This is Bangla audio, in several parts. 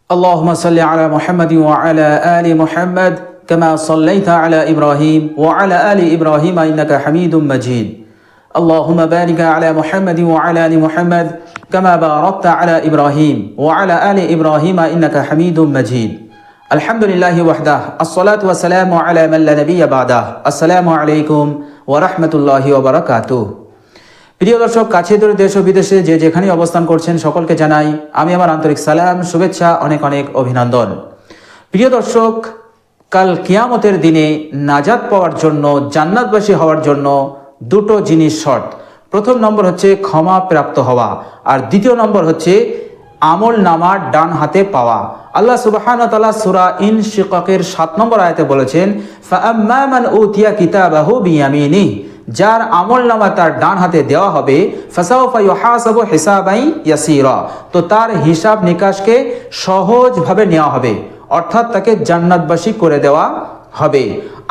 اللهم صل على محمد وعلى آل محمد كما صليت على إبراهيم وعلى آل إبراهيم إنك حميد مجيد اللهم بارك على محمد وعلى آل محمد كما باركت على إبراهيم وعلى آل إبراهيم إنك حميد مجيد الحمد لله وحده الصلاة والسلام على من لا نبي بعده السلام عليكم ورحمة الله وبركاته। প্রিয় দর্শক, কাছে দূরে দেশ ও বিদেশে যে যেখানে অবস্থান করছেন সকলকে জানাই আমি আমার আন্তরিক সালাম, শুভেচ্ছা, অনেক অনেক অভিনন্দন। প্রিয় দর্শক, কাল কিয়ামতের দিনে নাজাত পাওয়ার জন্য, জান্নাতবাসী হওয়ার জন্য দুটো জিনিস শর্ত। প্রথম নম্বর হচ্ছে ক্ষমা প্রাপ্ত হওয়া, আর দ্বিতীয় নম্বর হচ্ছে আমল নামা ডান হাতে পাওয়া। আল্লাহ সুবহানাহু ওয়া তাআলা সূরা ইনশিকাকের 7 নম্বর আয়াতে বলেছেন, ফাআম্মা মান উতিয়া কিতাবাহু বিয়ামিনিহি, যার আমল নামা তার ডান হাতে দেওয়া হবে, ফাসাউফা ইউহাসাবু হিসাবান ইয়াসীরা, তো তার হিসাব নিকাশকে সহজভাবে নেওয়া হবে, অর্থাৎ তাকে জান্নাতবাসী করে দেওয়া হবে।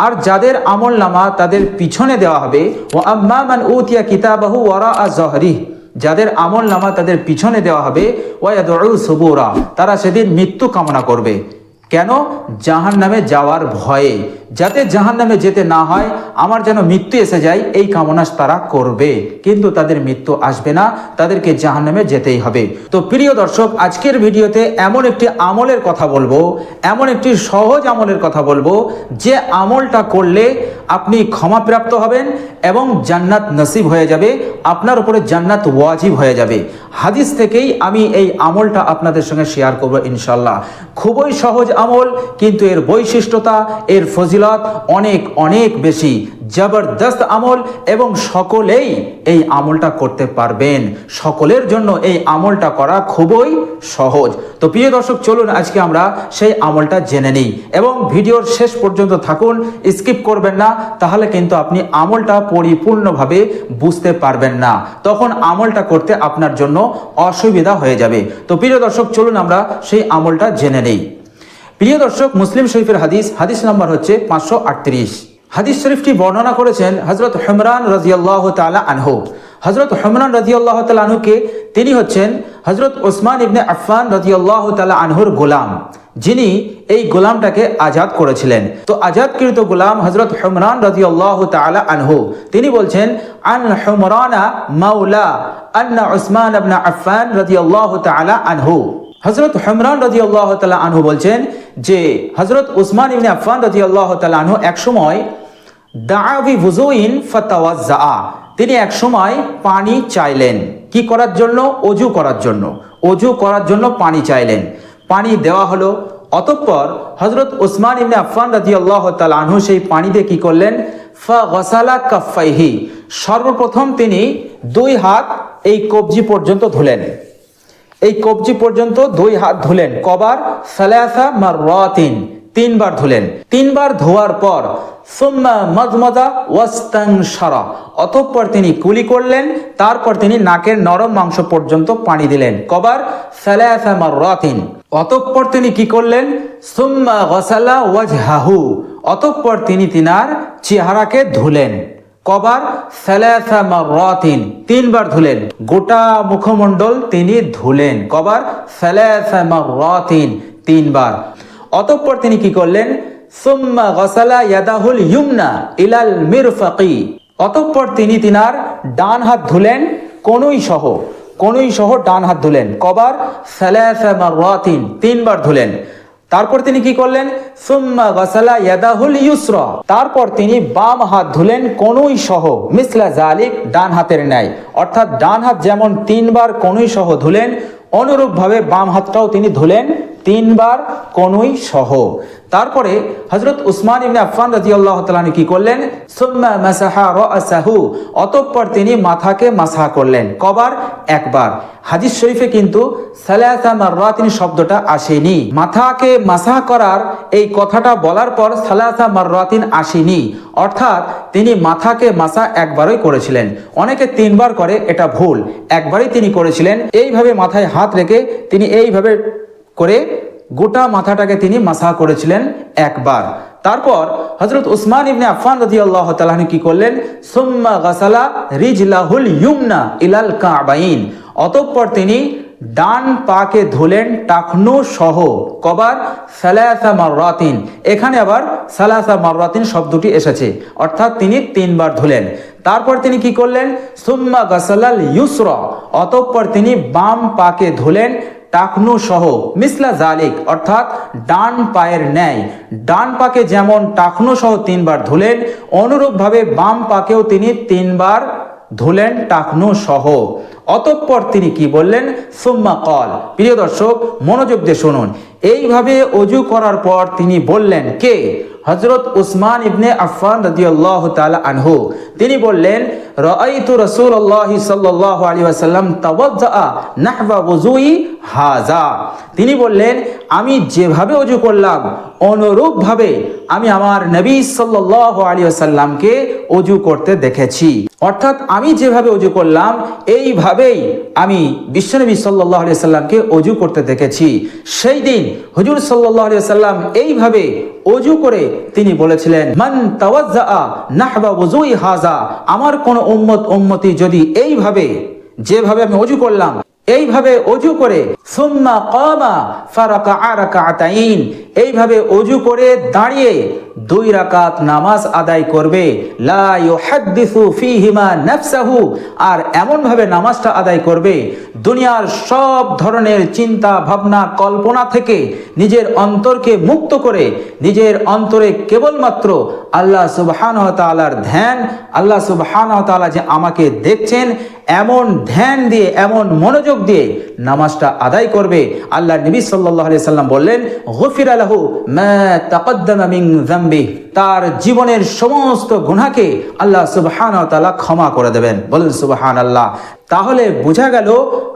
আর যাদের আমল নামা তাদের পিছনে দেওয়া হবে, ওয়া আম্মা মান উতিয়া কিতাবাহু ওয়ারাআ যহরিহি, যাদের আমল নামা তাদের পিছনে দেওয়া হবে, ওয়া ইয়াদউ সুবুরা, তারা সেদিন মৃত্যু কামনা করবে। কেন? জাহান্নামে যাওয়ার ভয়ে, যাতে জাহান্নামে যেতে না হয়, আমার যেন মৃত্যু এসে যায়, এই কামনা তারা করবে, কিন্তু তাদের মৃত্যু আসবে না, তাদেরকে জাহান্নামে যেতেই হবে। তো প্রিয় দর্শক, আজকের ভিডিওতে এমন একটি আমলের কথা বলবো, এমন একটি সহজ আমলের কথা বলবো, যে আমলটা করলে আপনি ক্ষমাপ্রাপ্ত হবেন এবং জান্নাত নসিব হয়ে যাবে, আপনার উপরে জান্নাত ওয়াজিব হয়ে যাবে। হাদিস থেকেই আমি এই আমলটা আপনাদের সঙ্গে শেয়ার করবো ইনশাল্লাহ। খুবই সহজ আমল, কিন্তু এর বৈশিষ্ট্যতা, এর ফজিলত অনেক অনেক বেশি, জবরদস্ত আমল, এবং সকলেই এই আমলটা করতে পারবেন। সকলের জন্য এই আমলটা করা খুবই সহজ। তো প্রিয় দর্শক, চলুন আজকে আমরা সেই আমলটা জেনে নিই, এবং ভিডিওর শেষ পর্যন্ত থাকুন, স্কিপ করবেন না, তাহলে কিন্তু আপনি আমলটা পরিপূর্ণভাবে বুঝতে পারবেন না, তখন আমলটা করতে আপনার জন্য অসুবিধা হয়ে যাবে। তো প্রিয় দর্শক, চলুন আমরা সেই আমলটা জেনে নেই। প্রিয় দর্শক, মুসলিম শরীফের হাদিস নাম্বার হচ্ছে 538। হাদিস শরীফটি বর্ণনা করেছেন হযরত হুমরান রাদিয়াল্লাহু তাআলা আনহু। হযরত হুমরান রাদিয়াল্লাহু তাআলা আনহুকে, তিনি হচ্ছেন হযরত ওসমান ইবনে আফফান রাদিয়াল্লাহু তাআলা আনহুর গোলাম, যিনি এই গোলামটাকে আজাদ করেছিলেন। তো আজাদকৃত গোলাম হযরত হুমরান রাদিয়াল্লাহু তাআলা আনহু, তিনি বলছেন, আন হুমরানা মাওলা আন্না উসমান ইবনে আফফান রাদিয়াল্লাহু তাআলা আনহু। হযরত হুমরান রাদিয়াল্লাহু তাআলা আনহু বলছেন যে হযরত উসমান ইবনে আফফান রাদিয়াল্লাহু তাআলা আনহু এক সময় দাআ বি ওযুইন ফাতাওয়াজ্জা, তিনি এক সময় পানি চাইলেন। কি করার জন্য? ওযু করার জন্য। ওযু করার জন্য পানি চাইলেন, পানি দেওয়া হলো। অতঃপর হযরত উসমান ইবনে আফফান রাদিয়াল্লাহু তাআলা আনহু সেই পানি দিয়ে কি করলেন? ফাগাসালা কাফাইহি, সর্বপ্রথম তিনি দুই হাত এই কবজি পর্যন্ত ধুলেন। এই কবজি পর্যন্ত দুই হাত ধুলেন। কবার? সালাসা মাররাতিন, তিনবার ধুলেন। তিনবার ধোয়ার পর সুম্মা মাযমাযা ওয়াস্তানশারা, অতঃপর তিনি কুলি করলেন। তারপর তিনি নাকের নরম মাংস পর্যন্ত পানি দিলেন। কবার? সালাসা মাররাতিন। অতঃপর তিনি কি করলেন? সুম্মা গাসালা ওয়াজহাহু, অতঃপর তিনি তিনার চেহারাকে ধুলেন। কবার? সালাসা মাররাতিন, তিনবার ধুলেন। গোটা মুখমণ্ডল তিনি ধুলেন। কবার? সালাসা মাররাতিন, তিনবার। অতঃপর তিনি কি করলেন? সুম্মা গাসালা ইয়াদাহুল ইয়ুমনা ইলাল মিরফাকি, অতঃপর তিনি তিনার ডান হাত ধুলেন, কনুই সহ ডান হাত ধুলেন। কবার? সালাসা মাররাতিন, তিনবার ধুলেন। তারপর তিনি কি করলেন? সুম্মা গাসালা ইয়াদাহুল ইউসরা, তারপর তিনি বাম হাত ধুলেন কনুই সহ, মিসলা জালিক, ডান হাতের ন্যায়, অর্থাৎ ডান হাত যেমন তিনবার কনুই সহ ধুলেন, অনুরূপভাবে বাম হাতটাও তিনি ধুলেন তিনবার কনুই সহ। তারপরে হযরত উসমান ইবনে আফফান রাদিয়াল্লাহু তাআলা কি করলেন? সুম্মা মাসাহা রাসাহু, অতঃপর তিনি মাথাকে মাসাহ করলেন। কবার? একবার। হাদিস শরীফে কিন্তু সালাসা মাররাতিন শব্দটা আসেনি। মাথাকে মাসাহ করার এই কথাটা বলার পর সালাসা মাররাতিন আসেনি, অর্থাৎ তিনি মাথাকে মাসাহ একবারই করেছিলেন। অনেকে তিনবার করে, এটা ভুল। একবারই তিনি করেছিলেন। এইভাবে মাথায় হাত রেখে তিনি এইভাবে করে গোটা মাথাটাকে তিনি মাসাহ করেছিলেন একবার। তারপর হযরত উসমান ইবনে আফফান রাদিয়াল্লাহু তাআলা কি করলেন? সুম্মা গাসালা রিজলাহুল ইয়ুমনা ইলাল কাবাইন, অতঃপর তিনি ডান পাকে ধুলেন টাকনু সহ। কবার? সালাসা মাররাতিন। এখানে আবার সালাসা মাররাতিন শব্দটি এসেছে, অর্থাৎ তিনি 3 বার ধুলেন। তারপর তিনি কি করলেন? সুম্মা গাসালাল ইউসরা, অতঃপর তিনি বাম পাকে ধুলেন টাকনু সহ। মিসলা জালিক, অর্থাৎ ডান পায়ের ন্যায়। ডান পাকে যেমন টাকনু সহ 3 বার ধুলেন, অনুরূপভাবে বাম পাকেও তিনি 3 বার ধুলেন টাকনু সহ। অতঃপর তিনি কি বললেন? সুম্মা কল। প্রিয় দর্শক, মনোযোগ দিয়ে শুনুন। এইভাবে অজু করার পর তিনি বললেন, কে? হযরত উসমান ইবনে আফফান রাদিয়াল্লাহু তাআলা আনহু। তিনি বললেন, রাআইতু রাসূলুল্লাহ সাল্লাল্লাহু আলাইহি ওয়াসাল্লাম তাওয়াজ্জা নাহওয়া ওযুই হাযা। তিনি বললেন, আমি যেভাবে অজু করলাম অনুরূপভাবে আমি আমার নবী সাল্লাল্লাহু আলাইহি ওয়াসাল্লামকে অজু করতে দেখেছি। অর্থাৎ আমি যেভাবে অজু করলাম এইভাবেই আমি বিশ্বনবী সাল্লাল্লাহু আলাইহি ওয়াসাল্লামকে অজু করতে দেখেছি। সেই দিন হুজুর সাল্লাল্লাহু আলাইহি ওয়াসাল্লাম এইভাবে অজু করে তিনি বলেছিলেন, মান তাওয়াজ্জা নাহওয়া ওযুই হাযা, আমার কোন উম্মতি যদি এইভাবে, যেভাবে আমি অজু করলাম এইভাবে অজু করে, সুম্মা কামা ফারাকা'a রাকা'তাইন, এইভাবে অজু করে দাঁড়িয়ে 2 রাকাত নামাজ আদায় করবে, লা ইউহাদ্দিসু ফীহিমা নাফসাহু, আর এমন ভাবে নামাজটা আদায় করবে দুনিয়ার সব ধরনের চিন্তা ভাবনা কল্পনা থেকে নিজের অন্তরকে মুক্ত করে নিজের অন্তরে কেবলমাত্র আল্লাহ সুবহানাহু ওয়া তাআলার ধ্যান, আল্লাহ সুবহানাহু ওয়া তাআলা যে আমাকে দেখছেন এমন ধ্যান দিয়ে, এমন মনোযোগ দিয়ে নামাজটা আদায় করবে। আল্লাহ নবী সাল্লাল্লাহু আলাইহি সাল্লাম বললেন, গুফিরা লাহু মা তাকদ্দামা মিন যামবি, তার জীবনের সমস্ত গুনাহকে আল্লাহ সুবহানাহু ওয়া তাআলা ক্ষমা করে দেবেন। বলেন সুবহানাল্লাহ। তাহলে বোঝা গেল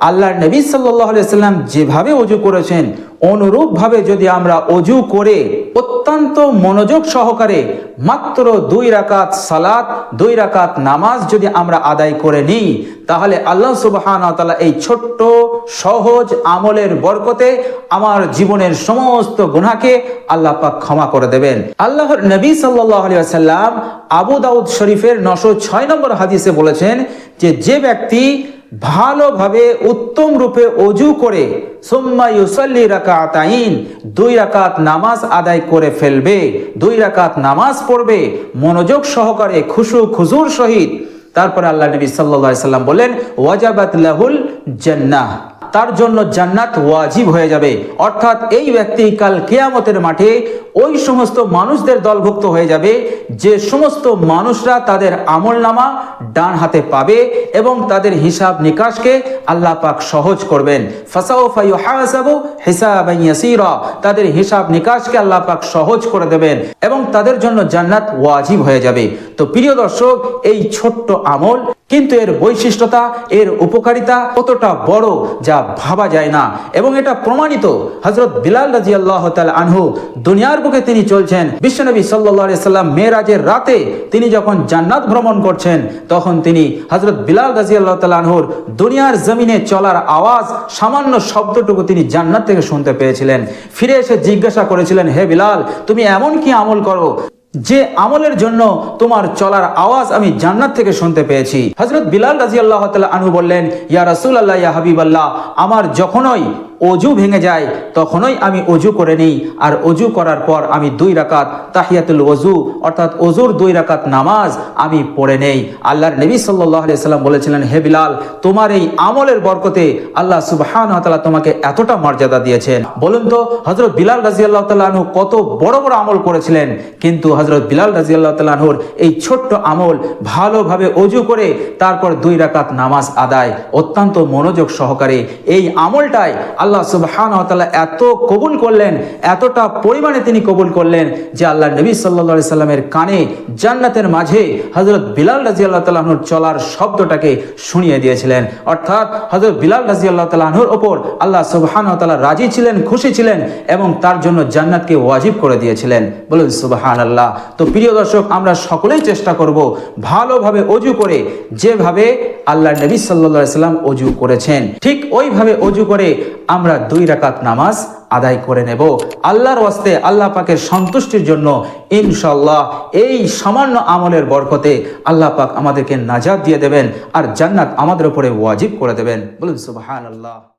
আল্লাহর নবী সাল্লাল্লাহু আলাইহি সাল্লাম যেভাবে অজু করেছেন অনুরূপভাবে যদি আমরা অজু করে অত্যন্ত মনোযোগ সহকারে মাত্র 2 রাকাত সালাত, 2 রাকাত নামাজ যদি আমরা আদায় করে নিই, তাহলে আল্লাহ সুবহানাহু ওয়া তাআলা এই ছোট্ট সহজ আমলের বরকতে আমার জীবনের সমস্ত গুনাহকে আল্লাহ পাক ক্ষমা করে দেবেন। আল্লাহর নবী সাল্লাল্লাহু আলাইহি ওয়াসাল্লাম আবু দাউদ শরীফের 906 নম্বর হাদিসে বলেছেন যে ব্যক্তি ভালোভাবে উত্তম রূপে অজু করে সুম্মা ইউসাল্লি রাকাতাইন, 2 রাকাত নামাজ আদায় করে ফেলবে, 2 রাকাত নামাজ পড়বে মনোযোগ সহকারে খুশু খুজুর সহিত, তারপরে আল্লাহ নবী সাল্লাল্লাহু আলাইহি সাল্লাম বলেন, ওয়াজাবাত লাহুল জান্নাহ, তার জন্য জান্নাত ওয়াজিব হয়ে যাবে। অর্থাৎ এই ব্যক্তি কাল কিয়ামতের মাঠে ওই সমস্ত মানুষদের দলভুক্ত হয়ে যাবে যে সমস্ত মানুষরা তাদের আমলনামা ডান হাতে পাবে এবং তাদের হিসাব নিকাশকে আল্লাহ পাক সহজ করবেন। ফাসাউফা ইউহাসাবু হিসাবান ইয়াসীরা, তাদের হিসাব নিকাশকে আল্লাহ পাক সহজ করে দেবেন এবং তাদের জন্য জান্নাত ওয়াজিব হয়ে যাবে। তো প্রিয় দর্শক, এই ছোট্ট আমল কিন্তু এর বৈশিষ্ট্যতা, এর উপকারিতা কতটা বড় যা ভাবা যায় না, এবং এটা প্রমাণিত। হযরত বিলাল রাদিয়াল্লাহু তাআলা আনহু দুনিয়ার বুকে তিনি চলছেন, বিশ্বনবী সাল্লাল্লাহু আলাইহি সাল্লাম মেরাজের রাতে তিনি যখন জান্নাত ভ্রমণ করছেন তখন তিনি হযরত বিলাল রাদিয়াল্লাহু তাআলা আনহুর দুনিয়ার জমিনে চলার আওয়াজ, সামান্য শব্দটুকু তিনি জান্নাত থেকে শুনতে পেয়েছিলেন। ফিরে এসে জিজ্ঞাসা করেছিলেন, হে বিলাল, তুমি এমন কি আমল করো যে আমলের জন্য তোমার চলার আওয়াজ আমি জান্নাত থেকে শুনতে পেয়েছি? হযরত বিলাল রাদিয়াল্লাহু তাআলা আনহু বললেন, ইয়া রাসূলুল্লাহ, ইয়া হাবিবাল্লাহ, আমার যখনই অজু ভেঙে যায় তখনই আমি অজু করে নিই, আর অজু করার পর আমি 2 রাকাত তাহিয়াতুল ওযু অর্থাৎ অজুর 2 রাকাত নামাজ আমি পড়ে নেই। আল্লাহর নবী সাল্লাল্লাহু আলাইহি সাল্লাম বলেছিলেন, হে বিলাল, তোমার এই আমলের বরকতে আল্লাহ সুবহানাহু ওয়া তাআলা তোমাকে এতটা মর্যাদা দিয়েছেন। বলুন তো হযরত বিলাল রাদিয়াল্লাহু তাআলা আনহু কত বড় বড় আমল করেছিলেন, কিন্তু হযরত বিলাল রাদিয়াল্লাহু তাআলা আনহুর এই ছোট্ট আমল, ভালোভাবে অজু করে তারপর 2 রাকাত নামাজ আদায়, অত্যন্ত মনোযোগ সহকারে এই আমলটাই আল্লাহ সুবহানাহু ওয়া তাআলা এত কবুল করলেন, এতটা পরিমাণে তিনি কবুল করলেন যে আল্লাহ নবী সাল্লাল্লাহু আলাইহি সাল্লামের কানে জান্নাতের মাঝে হযরত বিলাল রাদিয়াল্লাহু তাআলা আনহুর চলার শব্দটাকে শুনিয়ে দিয়েছিলেন। অর্থাৎ হযরত বিলাল রাদিয়াল্লাহু তাআলা আনহুর উপর আল্লাহ সুবহানাহু ওয়া তাআলা রাজি ছিলেন, খুশি ছিলেন এবং তার জন্য জান্নাতকে ওয়াজিব করে দিয়েছিলেন। বলুন সুবহানাল্লাহ। তো প্রিয় দর্শক, আমরা সকলেই চেষ্টা করব ভালোভাবে অজু করে যেভাবে আল্লাহ নবী সাল্লাল্লাহু আলাইহি সাল্লাম অজু করেছেন ঠিক ওইভাবে অজু করে আমরা 2 রাকাত নামাজ আদায় করে নেব আল্লাহর ওয়াস্তে, আল্লাহ পাকের সন্তুষ্টির জন্য। ইনশাআল্লাহ এই সামান্য আমলের বরকতে আল্লাহ পাক আমাদেরকে নাজাত দিয়ে দেবেন আর জান্নাত আমাদের উপরে ওয়াজিব করে দেবেন। বলুন সুবহানাল্লাহ।